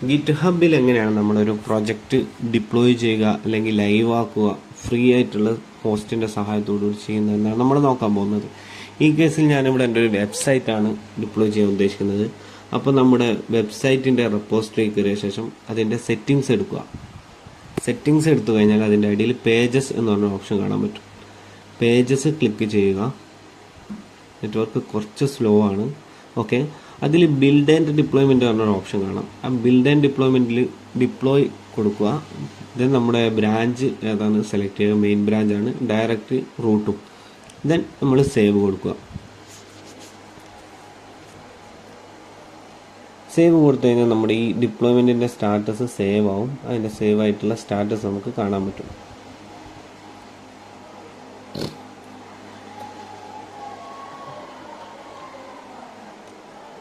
Git ഹബിൽ എങ്ങനെയാണ് നമ്മളൊരു project deploy ചെയ്യുക അല്ലെങ്കിൽ ലൈവ് ആക്കുക ഫ്രീ ആയിട്ടുള്ള ഹോസ്റ്റിൻ്റെ സഹായത്തോടുകൂടി ചെയ്യുന്നതെന്നാണ് നമ്മൾ നോക്കാൻ പോകുന്നത്. ഈ കേസിൽ ഞാനിവിടെ എൻ്റെ ഒരു വെബ്സൈറ്റാണ് ഡിപ്ലോയ് ചെയ്യാൻ ഉദ്ദേശിക്കുന്നത്. അപ്പോൾ നമ്മുടെ വെബ്സൈറ്റിൻ്റെ റെപ്പോസിറ്ററി കയറിയ ശേഷം അതിൻ്റെ സെറ്റിങ്സ് എടുക്കുക. സെറ്റിങ്സ് എടുത്തു കഴിഞ്ഞാൽ അതിൻ്റെ അടിയിൽ പേജസ് എന്ന് പറഞ്ഞ ഓപ്ഷൻ കാണാൻ പറ്റും. പേജസ് ക്ലിക്ക് ചെയ്യുക. നെറ്റ്വർക്ക് കുറച്ച് സ്ലോ ആണ്. ഓക്കെ, അതിൽ ബിൽഡ് ആൻഡ് ഡിപ്ലോയ്മെൻറ്റ് പറഞ്ഞൊരു ഓപ്ഷൻ കാണാം. ആ ബിൽഡ് ആൻഡ് ഡിപ്ലോയ്മെൻറ്റിൽ ഡിപ്ലോയ് കൊടുക്കുക. ദെൻ നമ്മുടെ ബ്രാഞ്ച് ഏതാണ് സെലക്ട് ചെയ്യുക. മെയിൻ ബ്രാഞ്ചാണ്, ഡയറക്റ്റ് റൂട്ടും. ദെൻ നമ്മൾ സേവ് കൊടുക്കുക. സേവ് കൊടുത്തു കഴിഞ്ഞാൽ നമ്മുടെ ഈ ഡിപ്ലോയ്മെൻറ്റിൻ്റെ സ്റ്റാറ്റസ് സേവ് ആവും. അതിൻ്റെ സേവ് ആയിട്ടുള്ള സ്റ്റാറ്റസ് നമുക്ക് കാണാൻ പറ്റും.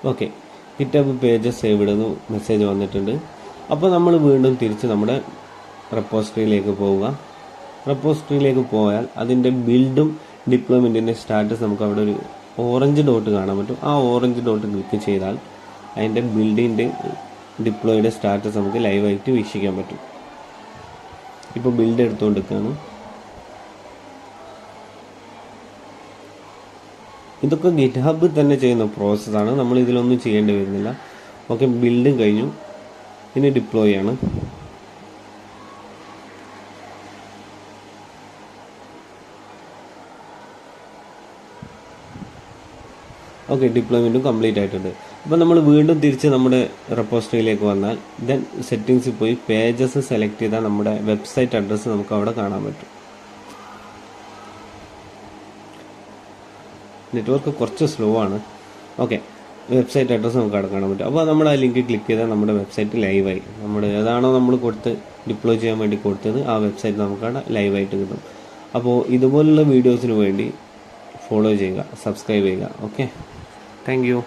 ഓക്കെ, ഗിറ്റബ് പേജ് സേവ് ഇടുന്നു മെസ്സേജ് വന്നിട്ടുണ്ട്. അപ്പോൾ നമ്മൾ വീണ്ടും തിരിച്ച് നമ്മുടെ റെപ്പോസിറ്ററിയിലേക്ക് പോവുക. റെപ്പോസിറ്ററിയിലേക്ക് പോയാൽ അതിൻ്റെ ബിൽഡും ഡിപ്ലോയ്മെൻറ്റിൻ്റെ സ്റ്റാറ്റസ് നമുക്ക് അവിടെ ഒരു ഓറഞ്ച് ഡോട്ട് കാണാൻ പറ്റും. ആ ഓറഞ്ച് ഡോട്ട് ക്ലിക്ക് ചെയ്താൽ അതിൻ്റെ ബിൽഡിൻ്റെ ഡിപ്ലോയുടെ സ്റ്റാറ്റസ് നമുക്ക് ലൈവായിട്ട് വീക്ഷിക്കാൻ പറ്റും. ഇപ്പോൾ ബിൽഡ് എടുത്തുകൊണ്ടിരിക്കുകയാണ്. ഇതൊക്കെ ഗിറ്റ് ഹബ് തന്നെ ചെയ്യുന്ന പ്രോസസ്സാണ്. നമ്മൾ ഇതിലൊന്നും ചെയ്യേണ്ടി വരുന്നില്ല. ഓക്കെ, ബിൽഡും കഴിഞ്ഞു. ഇനി ഡിപ്ലോയ് ആണ്. ഓക്കെ, ഡിപ്ലോയ്മെൻറ്റും കംപ്ലീറ്റ് ആയിട്ടുണ്ട്. അപ്പോൾ നമ്മൾ വീണ്ടും തിരിച്ച് നമ്മുടെ റെപ്പോസിറ്ററിയിലേക്ക് വന്നാൽ ദെൻ സെറ്റിങ്സിൽ പോയി പേജസ് സെലക്ട് ചെയ്താൽ നമ്മുടെ വെബ്സൈറ്റ് അഡ്രസ്സ് നമുക്ക് അവിടെ കാണാൻ പറ്റും. നെറ്റ്വർക്ക് കുറച്ച് സ്ലോ ആണ്. ഓക്കെ, വെബ്സൈറ്റ് അഡ്രസ്സ് നമുക്ക് അവിടെ കാണാൻ പറ്റും. അപ്പോൾ നമ്മൾ ആ ലിങ്ക് ക്ലിക്ക് ചെയ്താൽ നമ്മുടെ വെബ്സൈറ്റ് ലൈവായി. നമ്മുടെ ഏതാണോ നമ്മൾ ഡിപ്ലോയ് ചെയ്യാൻ വേണ്ടി കൊടുത്തത് ആ വെബ്സൈറ്റ് നമുക്കവിടെ ലൈവായിട്ട് കിട്ടും. അപ്പോൾ ഇതുപോലുള്ള വീഡിയോസിന് വേണ്ടി ഫോളോ ചെയ്യുക, സബ്സ്ക്രൈബ് ചെയ്യുക. Okay, thank you.